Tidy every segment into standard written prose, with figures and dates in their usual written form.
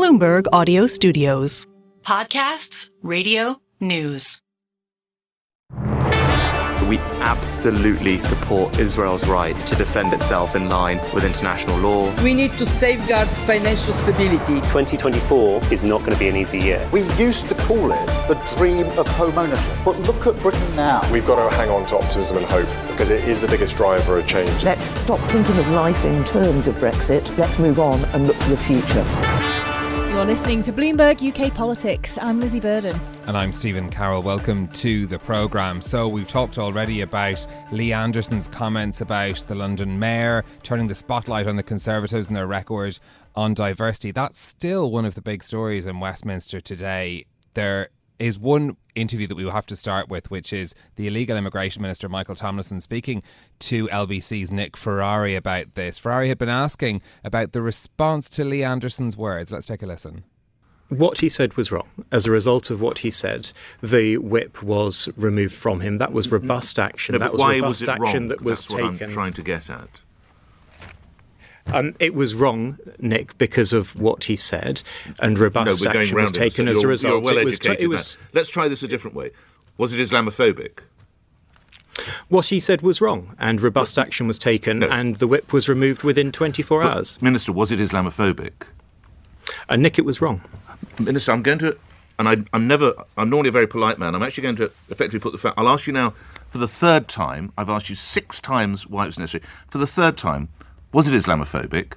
Bloomberg Audio Studios. Podcasts, radio, news. We absolutely support Israel's right to defend itself in line with international law. We need to safeguard financial stability. 2024 is not going to be an easy year. We used to call it the dream of home ownership, but look at Britain now. We've got to hang on to optimism and hope because it is the biggest driver of change. Let's stop thinking of life in terms of Brexit. Let's move on and look to the future. You're listening to Bloomberg UK Politics. I'm Lizzy Burden. And I'm Stephen Carroll. Welcome to the programme. So we've talked already about Lee Anderson's comments about the London mayor turning the spotlight on the Conservatives and their record on diversity. That's still one of the big stories in Westminster today. There is one interview that we will have to start with, which is the illegal immigration minister Michael Tomlinson speaking to LBC's Nick Ferrari about this. Ferrari had been asking about the response to Lee Anderson's words. Let's take a listen. What he said was wrong. As a result of what he said, the whip was removed from him. That was robust action. No, that was why robust was it action wrong? that was That's taken. What I'm trying to get at. It was wrong, Nick, because of what he said, and robust action was taken as a result. You're well educated. Let's try this a different way. Was it Islamophobic? What he said was wrong, and robust action was taken, and the whip was removed within 24 hours. Minister, was it Islamophobic? Nick, it was wrong. Minister, I'm going to, and I'm normally a very polite man. I'm actually going to effectively put the fact. I'll ask you now for the third time. I've asked you 6 times why it was necessary. For the third time. Was it Islamophobic?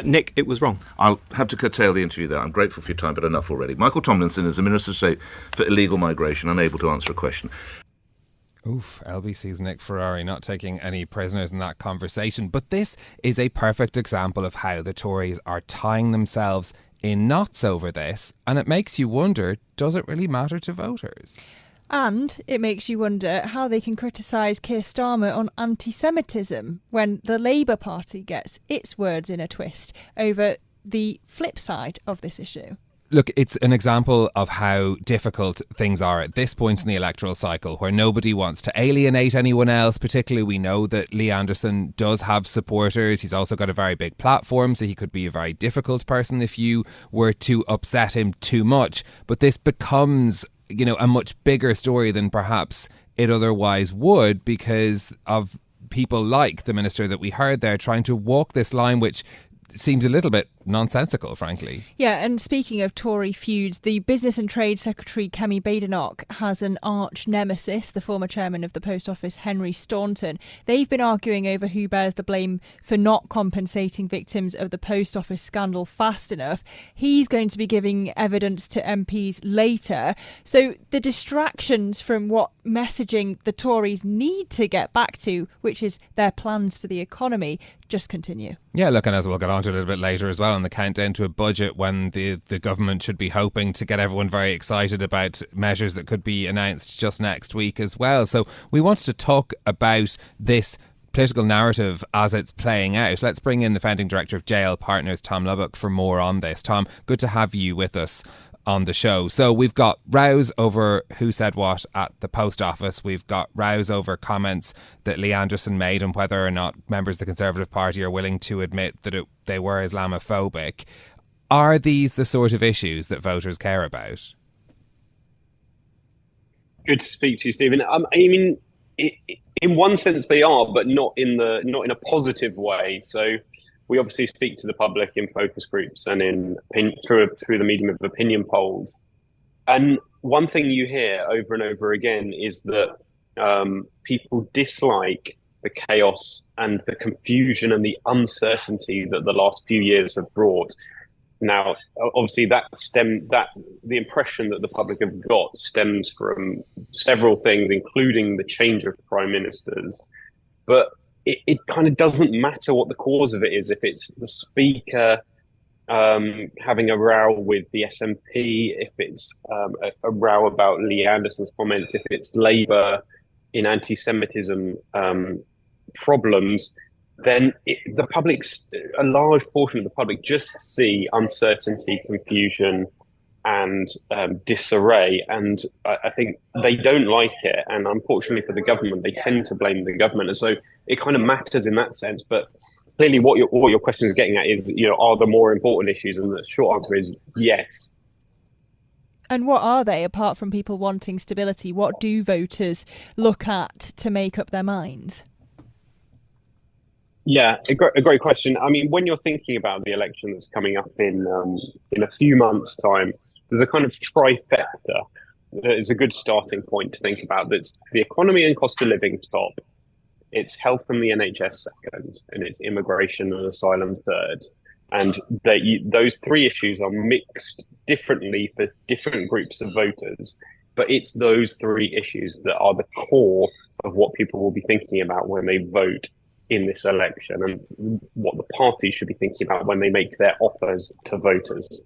Nick, it was wrong. I'll have to curtail the interview there. I'm grateful for your time, but enough already. Michael Tomlinson is the Minister of State for Illegal Migration, unable to answer a question. Oof, LBC's Nick Ferrari not taking any prisoners in that conversation. But this is a perfect example of how the Tories are tying themselves in knots over this. And it makes you wonder, does it really matter to voters? And it makes you wonder how they can criticise Keir Starmer on anti-Semitism when the Labour Party gets its words in a twist over the flip side of this issue. Look, it's an example of how difficult things are at this point in the electoral cycle, where nobody wants to alienate anyone else. Particularly, we know that Lee Anderson does have supporters. He's also got a very big platform, so he could be a very difficult person if you were to upset him too much. But this becomes, you know, a much bigger story than perhaps it otherwise would, because of people like the minister that we heard there trying to walk this line, which seems a little bit nonsensical, frankly. Yeah, and speaking of Tory feuds, the Business and Trade Secretary Kemi Badenoch has an arch nemesis, the former chairman of the Post Office, Henry Staunton. They've been arguing over who bears the blame for not compensating victims of the Post Office scandal fast enough. He's going to be giving evidence to MPs later. So the distractions from what messaging the Tories need to get back to, which is their plans for the economy, just continue. Yeah, look, and as we'll get on to a little bit later as well, on the countdown to a budget when the government should be hoping to get everyone very excited about measures that could be announced just next week as well. So we wanted to talk about this political narrative as it's playing out. Let's bring in the founding director of JL Partners, Tom Lubbock, for more on this. Tom, good to have you with us on the show. So we've got rows over who said what at the post office. We've got rows over comments that Lee Anderson made and whether or not members of the Conservative Party are willing to admit that they were Islamophobic. Are these the sort of issues that voters care about? Good to speak to you, Stephen. I mean, in one sense they are, but not in a positive way. So we obviously speak to the public in focus groups and through the medium of opinion polls. And one thing you hear over and over again is that people dislike the chaos and the confusion and the uncertainty that the last few years have brought. Now, obviously, the impression that the public have got stems from several things, including the change of prime ministers. But it kind of doesn't matter what the cause of it is. If it's the Speaker having a row with the SNP, if it's a row about Lee Anderson's comments, if it's Labour in anti-Semitism problems, then a large portion of the public just see uncertainty, confusion, and disarray, and I think they don't like it. And unfortunately for the government, they tend to blame the government, and so it kind of matters in that sense. But clearly what your question is getting at is, are there more important issues? And the short answer is yes. And what are they, apart from people wanting stability? What do voters look at to make up their minds? Yeah, a great question. I mean, when you're thinking about the election that's coming up in a few months' time, there's a kind of trifecta that is a good starting point to think about. That's the economy and cost of living top, it's health and the NHS second, and it's immigration and asylum third. And those three issues are mixed differently for different groups of voters, but it's those three issues that are the core of what people will be thinking about when they vote in this election, and what the party should be thinking about when they make their offers to voters.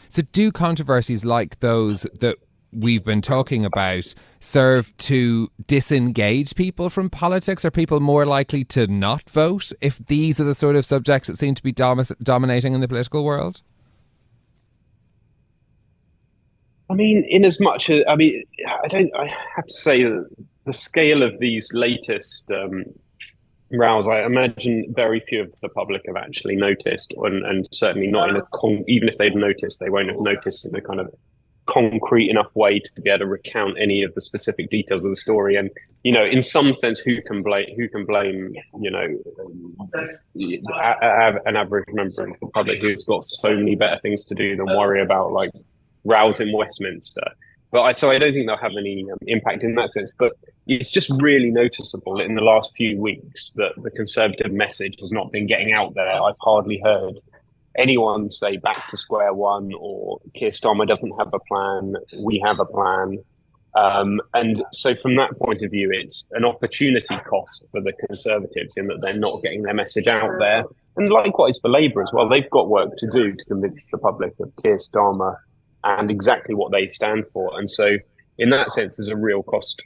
So do controversies like those that we've been talking about serve to disengage people from politics? Are people more likely to not vote if these are the sort of subjects that seem to be dominating in the political world? I mean, in as much as, I have to say that the scale of these latest rows, I imagine very few of the public have actually noticed, and certainly not in even if they've noticed, they won't have noticed in a kind of concrete enough way to be able to recount any of the specific details of the story. And in some sense, who can blame an average member of the public who's got so many better things to do than worry about like rows in Westminster? So I don't think they'll have any impact in that sense. But it's just really noticeable in the last few weeks that the Conservative message has not been getting out there. I've hardly heard anyone say back to square one, or Keir Starmer doesn't have a plan, we have a plan. And so from that point of view, it's an opportunity cost for the Conservatives in that they're not getting their message out there. And likewise for Labour as well, they've got work to do to convince the public of Keir Starmer and exactly what they stand for. And so in that sense, there's a real cost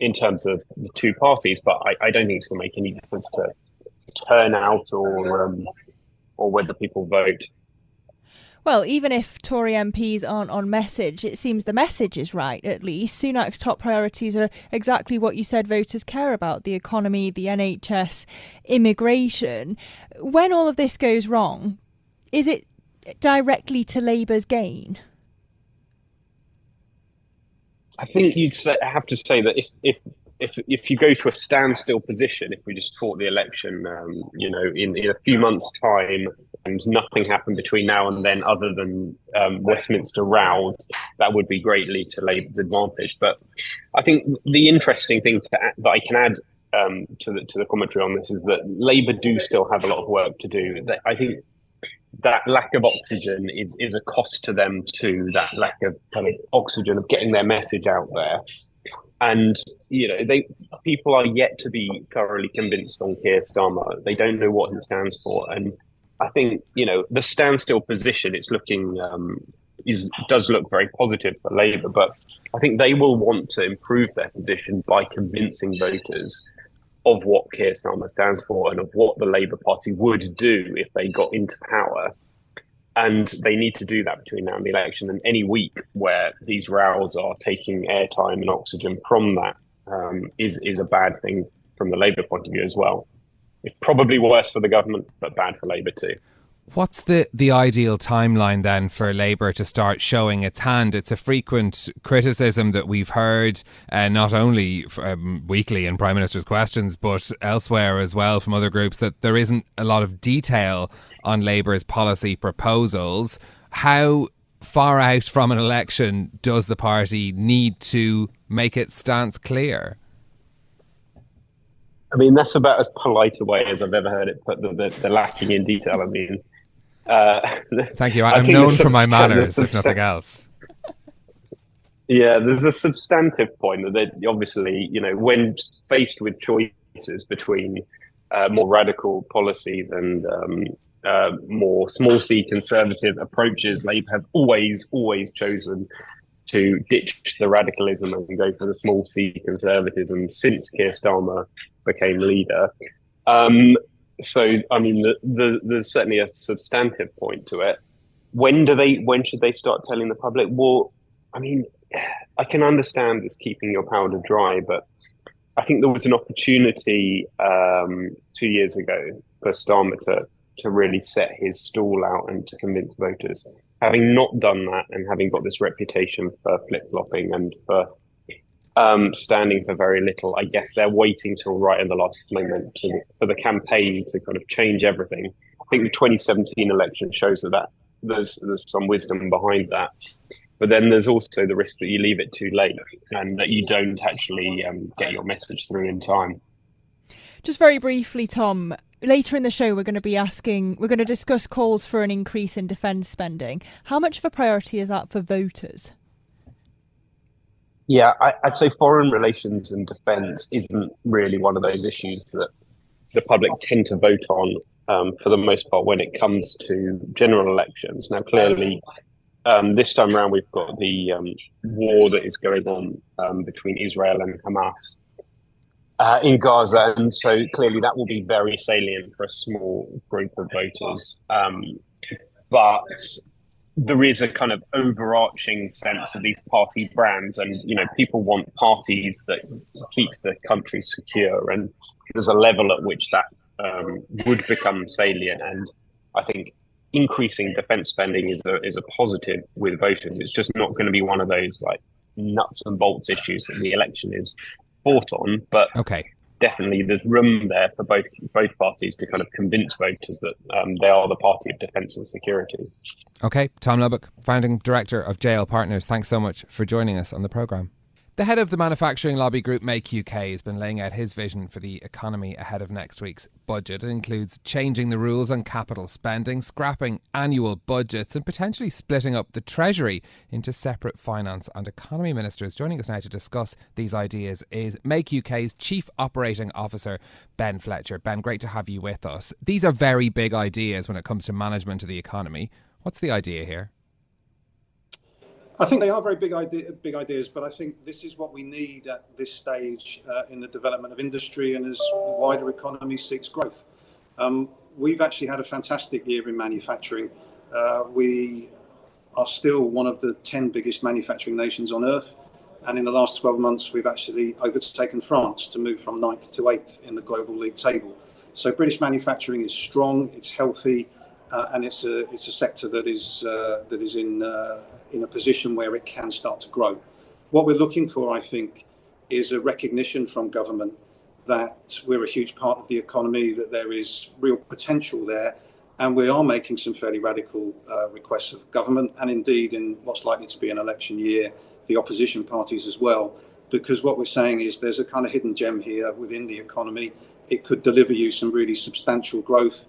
in terms of the two parties, but I don't think it's going to make any difference to turnout or whether people vote. Well, even if Tory MPs aren't on message, it seems the message is right, at least. Sunak's top priorities are exactly what you said voters care about: the economy, the NHS, immigration. When all of this goes wrong, is it directly to Labour's gain? I think have to say that if you go to a standstill position, if we just fought the election, in a few months' time, and nothing happened between now and then other than Westminster rows, that would be greatly to Labour's advantage. But I think the interesting thing that I can add to the commentary on this is that Labour do still have a lot of work to do. I think that lack of oxygen is a cost to them too, that lack of kind of oxygen of getting their message out there. And, people are yet to be thoroughly convinced on Keir Starmer. They don't know what he stands for. And I think, the standstill position, it's looking, does look very positive for Labour, but I think they will want to improve their position by convincing voters of what Keir Starmer stands for and of what the Labour Party would do if they got into power. And they need to do that between now and the election. And any week where these rows are taking airtime and oxygen from that is a bad thing from the Labour point of view as well. It's probably worse for the government, but bad for Labour too. What's the ideal timeline then for Labour to start showing its hand? It's a frequent criticism that we've heard, not only weekly in Prime Minister's Questions, but elsewhere as well from other groups, that there isn't a lot of detail on Labour's policy proposals. How far out from an election does the party need to make its stance clear? I mean, that's about as polite a way as I've ever heard it put, the lacking in detail. I mean, thank you. I'm known for my manners, if nothing else. Yeah, there's a substantive point that they obviously, when faced with choices between more radical policies and more small C conservative approaches, Labour have always chosen to ditch the radicalism and go for the small C conservatism since Keir Starmer became leader. So, I mean, there's certainly a substantive point to it. When should they start telling the public? Well, I mean, I can understand this keeping your powder dry, but I think there was an opportunity 2 years ago for Starmer to really set his stall out and to convince voters. Having not done that and having got this reputation for flip-flopping and for standing for very little, I guess they're waiting till right in the last moment for the campaign to kind of change everything. I think the 2017 election shows that there's some wisdom behind that. But then there's also the risk that you leave it too late and that you don't actually get your message through in time. Just very briefly, Tom, later in the show we're going to discuss calls for an increase in defence spending. How much of a priority is that for voters? Yeah, I'd say foreign relations and defence isn't really one of those issues that the public tend to vote on for the most part when it comes to general elections. Now, clearly, this time around, we've got the war that is going on between Israel and Hamas in Gaza. And so clearly that will be very salient for a small group of voters. But there is a kind of overarching sense of these party brands and, people want parties that keep the country secure. And there's a level at which that would become salient. And I think increasing defence spending is a positive with voters. It's just not going to be one of those like nuts and bolts issues that the election is fought on. But definitely there's room there for both parties to kind of convince voters that they are the party of defence and security. Okay, Tom Lubbock, founding director of JL Partners, thanks so much for joining us on the programme. The head of the manufacturing lobby group Make UK has been laying out his vision for the economy ahead of next week's budget. It includes changing the rules on capital spending, scrapping annual budgets and potentially splitting up the Treasury into separate finance and economy ministers. Joining us now to discuss these ideas is Make UK's Chief Operating Officer, Ben Fletcher. Ben, great to have you with us. These are very big ideas when it comes to management of the economy. What's the idea here? I think they are very big ideas, but I think this is what we need at this stage in the development of industry and as the wider economy seeks growth. We've actually had a fantastic year in manufacturing. We are still one of the 10 biggest manufacturing nations on earth. And in the last 12 months, we've actually overtaken France to move from 9th to 8th in the global league table. So British manufacturing is strong, it's healthy, and it's a sector that is in a position where it can start to grow. What we're looking for, I think, is a recognition from government that we're a huge part of the economy, that there is real potential there, and we are making some fairly radical requests of government, and indeed in what's likely to be an election year, the opposition parties as well, because what we're saying is there's a kind of hidden gem here within the economy. It could deliver you some really substantial growth.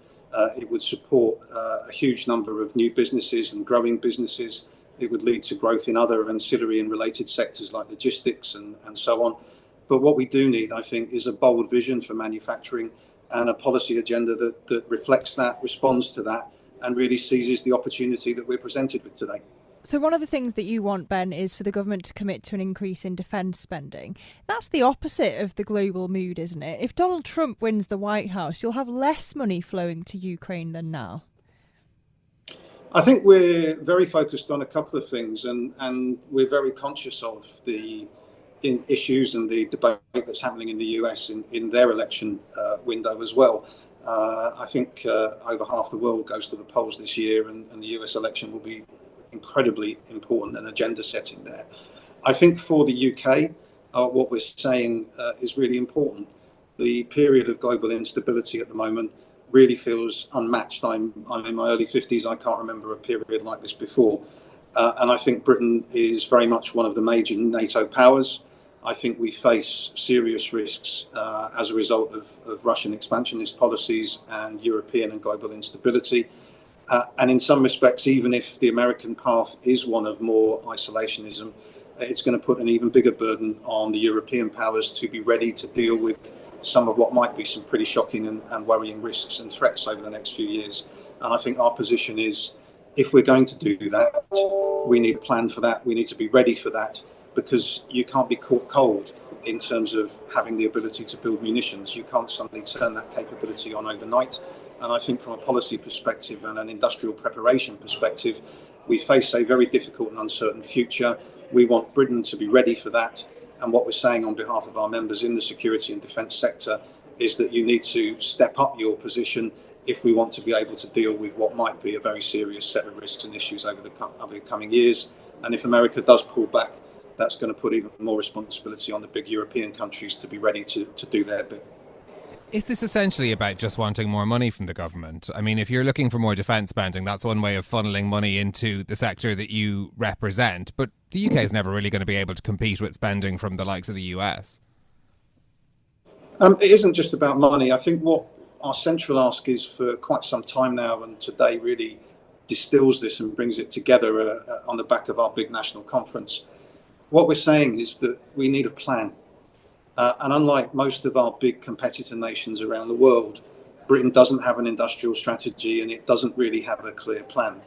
It would support a huge number of new businesses and growing businesses. It would lead to growth in other ancillary and related sectors like logistics and so on. But what we do need, I think, is a bold vision for manufacturing and a policy agenda that reflects that, responds to that, and really seizes the opportunity that we're presented with today. So one of the things that you want, Ben, is for the government to commit to an increase in defence spending. That's the opposite of the global mood, isn't it? If Donald Trump wins the White House, you'll have less money flowing to Ukraine than now. I think we're very focused on a couple of things, and we're very conscious of the issues and the debate that's happening in the US in their election window as well. I think over half the world goes to the polls this year, and the US election will be incredibly important and agenda setting there. I think for the UK, what we're saying is really important. The period of global instability at the moment really feels unmatched. I'm in my early 50s. I can't remember a period like this before. And I think Britain is very much one of the major NATO powers. I think we face serious risks as a result of Russian expansionist policies and European and global instability. And in some respects, even if the American path is one of more isolationism, it's going to put an even bigger burden on the European powers to be ready to deal with some of what might be some pretty shocking and worrying risks and threats over the next few years. And I think our position is, if we're going to do that, we need a plan for that. We need to be ready for that, because you can't be caught cold in terms of having the ability to build munitions. You can't suddenly turn that capability on overnight. And I think from a policy perspective and an industrial preparation perspective, we face a very difficult and uncertain future. We want Britain to be ready for that. And what we're saying on behalf of our members in the security and defence sector is that you need to step up your position if we want to be able to deal with what might be a very serious set of risks and issues over the coming years. And if America does pull back, that's going to put even more responsibility on the big European countries to be ready to do their bit. Is this essentially about just wanting more money from the government? I mean, if you're looking for more defence spending, that's one way of funneling money into the sector that you represent. But the UK is never really going to be able to compete with spending from the likes of the US. It isn't just about money. I think what our central ask is for quite some time now, and today really distills this and brings it together on the back of our big national conference. What we're saying is that we need a plan. And unlike most of our big competitor nations around the world, Britain doesn't have an industrial strategy and it doesn't really have a clear plan.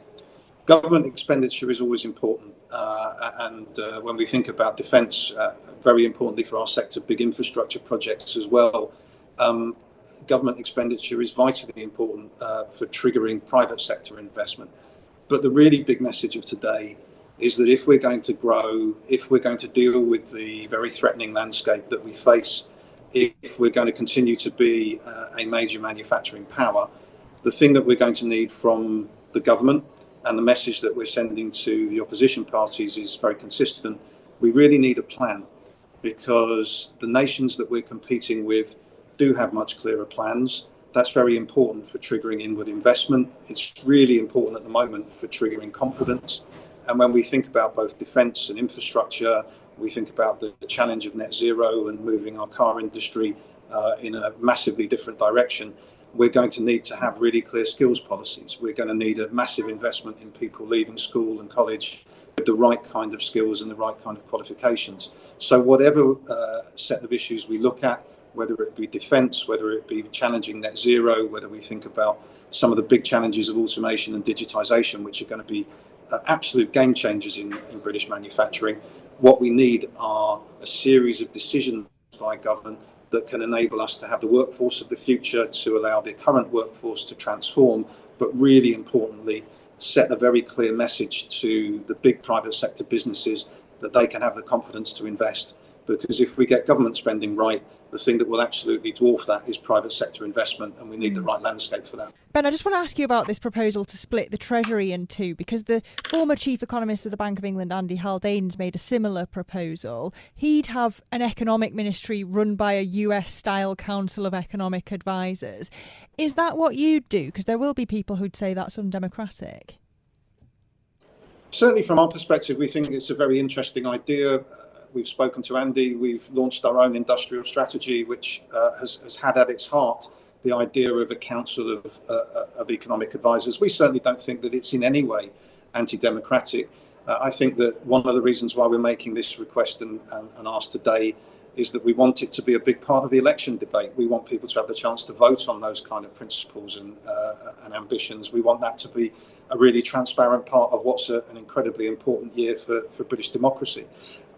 Government expenditure is always important. And when we think about defence, very importantly for our sector, big infrastructure projects as well, government expenditure is vitally important for triggering private sector investment. But the really big message of today is that if we're going to grow, if we're going to deal with the very threatening landscape that we face, if we're going to continue to be a major manufacturing power, the thing that we're going to need from the government and the message that we're sending to the opposition parties is very consistent. We really need a plan, because the nations that we're competing with do have much clearer plans. That's very important for triggering inward investment. It's really important at the moment for triggering confidence. And when we think about both defence and infrastructure, we think about the challenge of net zero and moving our car industry in a massively different direction, we're going to need to have really clear skills policies. We're going to need a massive investment in people leaving school and college with the right kind of skills and the right kind of qualifications. So whatever set of issues we look at, whether it be defence, whether it be challenging net zero, whether we think about some of the big challenges of automation and digitisation, which are going to be absolute game changers in British manufacturing, what we need are a series of decisions by government that can enable us to have the workforce of the future, to allow the current workforce to transform, but really importantly, set a very clear message to the big private sector businesses that they can have the confidence to invest. Because if we get government spending right, the thing that will absolutely dwarf that is private sector investment, and we need the right landscape for that. Ben, I just want to ask you about this proposal to split the Treasury in two, because the former chief economist of the Bank of England, Andy Haldane's made a similar proposal. He'd have an economic ministry run by a US-style Council of Economic Advisors. Is that what you'd do? Because there will be people who'd say that's undemocratic. Certainly from our perspective, we think it's a very interesting idea. We've spoken to Andy. We've launched our own industrial strategy, which has had at its heart the idea of a council of economic advisors. We certainly don't think that it's in any way anti-democratic. I think that one of the reasons why we're making this request and ask today is that we want it to be a big part of the election debate. We want people to have the chance to vote on those kind of principles and ambitions. We want that to be a really transparent part of what's an incredibly important year for British democracy.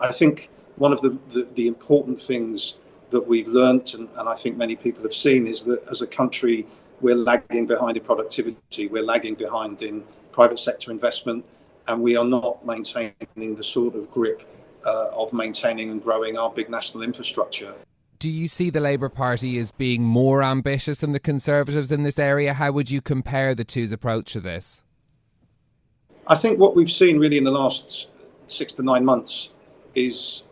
I think one of the important things that we've learnt, and I think many people have seen, is that as a country, we're lagging behind in productivity, we're lagging behind in private sector investment, and we are not maintaining the sort of grip of maintaining and growing our big national infrastructure. Do you see the Labour Party as being more ambitious than the Conservatives in this area? How would you compare the two's approach to this? I think what we've seen really in the last 6 to 9 months is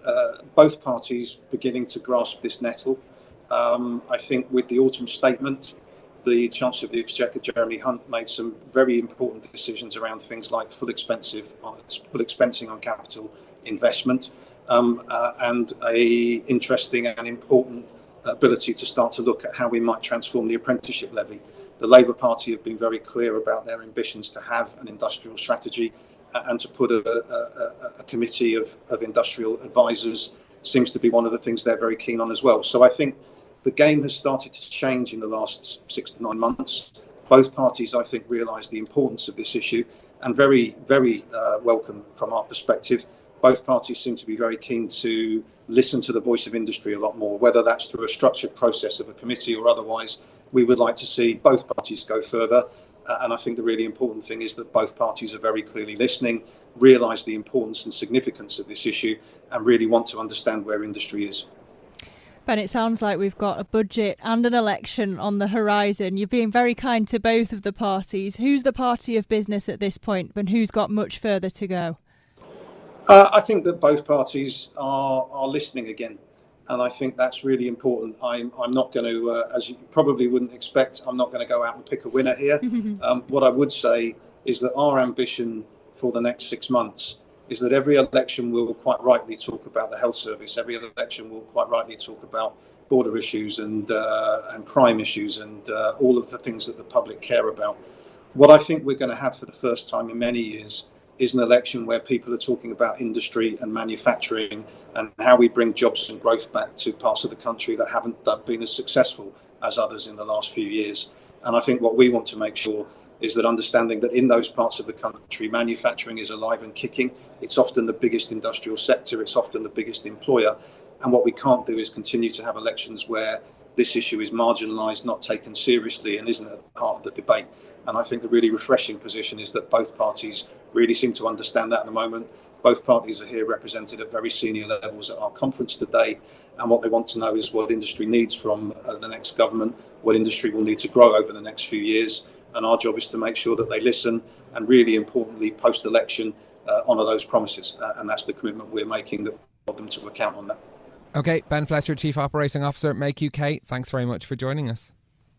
both parties beginning to grasp this nettle. I think with the autumn statement, the Chancellor of the Exchequer, Jeremy Hunt, made some very important decisions around things like full expensing on capital investment, and a interesting and important ability to start to look at how we might transform the apprenticeship levy. The Labour Party have been very clear about their ambitions to have an industrial strategy, and to put a committee of industrial advisors seems to be one of the things they're very keen on as well. So I think the game has started to change in the last 6 to 9 months. Both parties, I think, realise the importance of this issue, and very, very welcome from our perspective. Both parties seem to be very keen to listen to the voice of industry a lot more, whether that's through a structured process of a committee or otherwise. We would like to see both parties go further. And I think the really important thing is that both parties are very clearly listening, realise the importance and significance of this issue, and really want to understand where industry is. Ben, it sounds like we've got a budget and an election on the horizon. You're being very kind to both of the parties. Who's the party of business at this point, and who's got much further to go? I think that both parties are listening again, and I think that's really important. I'm not going to, as you probably wouldn't expect, I'm not going to go out and pick a winner here. What I would say is that our ambition for the next 6 months is that every election will quite rightly talk about the health service. Every election will quite rightly talk about border issues and crime issues and all of the things that the public care about. What I think we're going to have for the first time in many years is an election where people are talking about industry and manufacturing and how we bring jobs and growth back to parts of the country that haven't been as successful as others in the last few years. And I think what we want to make sure is that understanding that in those parts of the country, manufacturing is alive and kicking. It's often the biggest industrial sector. It's often the biggest employer. And what we can't do is continue to have elections where this issue is marginalised, not taken seriously, and isn't at the heart of the debate. And I think the really refreshing position is that both parties really seem to understand that at the moment. Both parties are here represented at very senior levels at our conference today. And what they want to know is what industry needs from the next government, what industry will need to grow over the next few years. And our job is to make sure that they listen and, really importantly, post-election, honour those promises. And that's the commitment we're making, that we hold them to account on that. OK, Ben Fletcher, Chief Operating Officer at Make UK, thanks very much for joining us.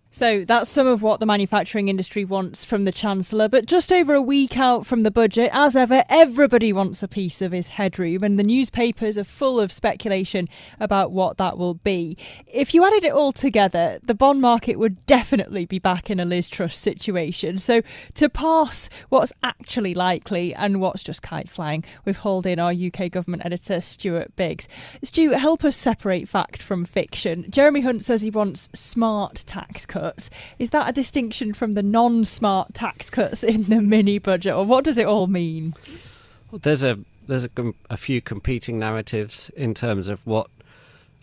So that's some of what the manufacturing industry wants from the Chancellor. But just over a week out from the budget, as ever, everybody wants a piece of his headroom, and the newspapers are full of speculation about what that will be. If you added it all together, the bond market would definitely be back in a Liz Truss situation. So to parse what's actually likely and what's just kite flying, we've hauled in our UK government editor, Stuart Biggs. Stu, help us separate fact from fiction. Jeremy Hunt says he wants smart tax cuts. Is that a distinction from the non-smart tax cuts in the mini budget, or what does it all mean? Well, there's a few competing narratives in terms of what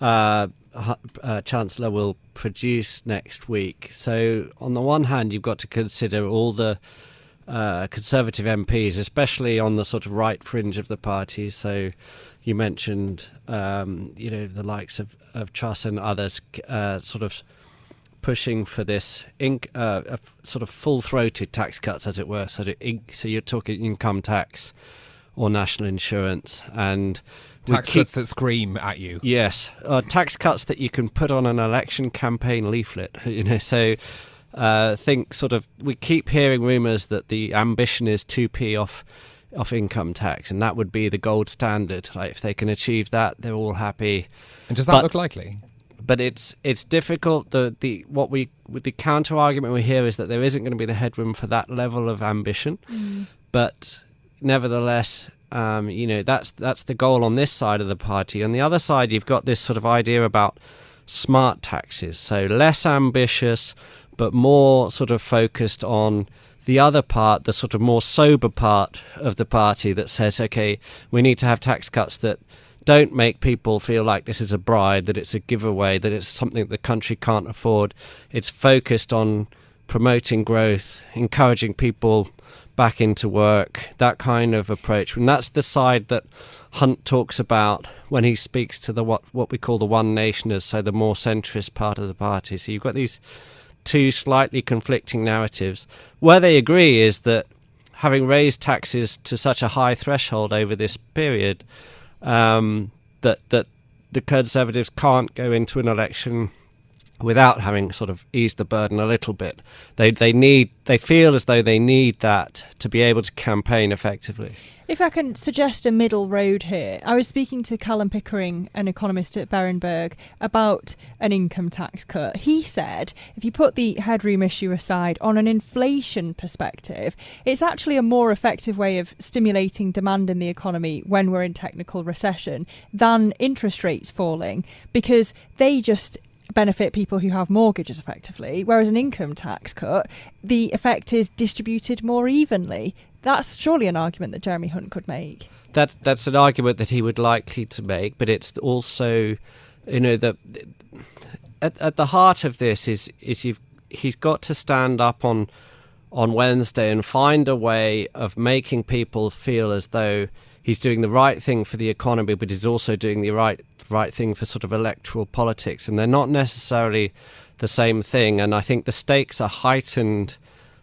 Chancellor will produce next week. So on the one hand, you've got to consider all the Conservative MPs, especially on the sort of right fringe of the party. So you mentioned, the likes of Truss and others sort of pushing for this sort of full-throated tax cuts, as it were. So you're talking income tax or national insurance and tax cuts that scream at you. Yes, tax cuts that you can put on an election campaign leaflet. So think sort of we keep hearing rumours that the ambition is 2p off income tax, and that would be the gold standard. Like if they can achieve that, they're all happy. And does that look likely? But it's difficult. The counter argument we hear is that there isn't going to be the headroom for that level of ambition. But nevertheless, that's the goal on this side of the party. On the other side, you've got this sort of idea about smart taxes, so less ambitious, but more sort of focused on the other part, the sort of more sober part of the party that says, okay, we need to have tax cuts that don't make people feel like this is a bribe, that it's a giveaway, that it's something the country can't afford. It's focused on promoting growth, encouraging people back into work, that kind of approach. And that's the side that Hunt talks about when he speaks to the what we call the One Nationers, so the more centrist part of the party. So you've got these two slightly conflicting narratives. Where they agree is that having raised taxes to such a high threshold over this period, that the Conservatives can't go into an election without having sort of eased the burden a little bit. They feel as though they need that to be able to campaign effectively. If I can suggest a middle road here, I was speaking to Callum Pickering, an economist at Berenberg, about an income tax cut. He said if you put the headroom issue aside, on an inflation perspective, it's actually a more effective way of stimulating demand in the economy when we're in technical recession than interest rates falling, because they just benefit people who have mortgages effectively, whereas an income tax cut, the effect is distributed more evenly. That's surely an argument that Jeremy Hunt could make. That's an argument that he would likely to make, but it's also, at the heart of this is he's got to stand up on Wednesday and find a way of making people feel as though he's doing the right thing for the economy, but he's also doing the right thing for sort of electoral politics, and they're not necessarily the same thing. And I think the stakes are heightened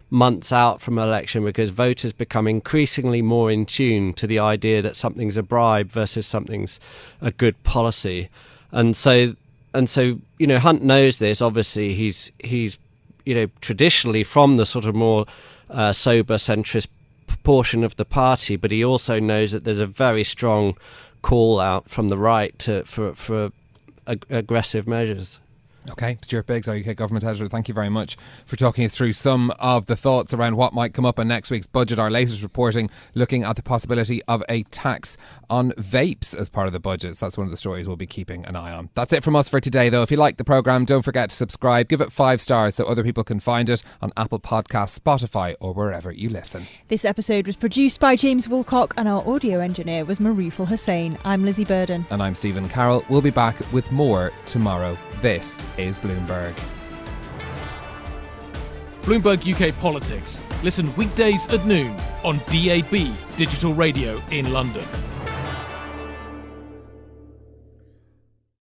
months out from election because voters become increasingly more in tune to the idea that something's a bribe versus something's a good policy. And so Hunt knows this. Obviously, he's traditionally from the sort of more sober centrist portion of the party, but he also knows that there's a very strong call out from the right for aggressive measures. Okay, Stuart Biggs, our UK Government Editor, thank you very much for talking us through some of the thoughts around what might come up in next week's budget. Our latest reporting looking at the possibility of a tax on vapes as part of the budget. So that's one of the stories we'll be keeping an eye on. That's it from us for today, though. If you like the programme, don't forget to subscribe. Give it 5 stars so other people can find it on Apple Podcasts, Spotify or wherever you listen. This episode was produced by James Woolcock and our audio engineer was Marifal Hussain. I'm Lizzy Burden. And I'm Stephen Carroll. We'll be back with more tomorrow. This is Bloomberg. Bloomberg UK Politics. Listen weekdays at noon on DAB Digital Radio in London.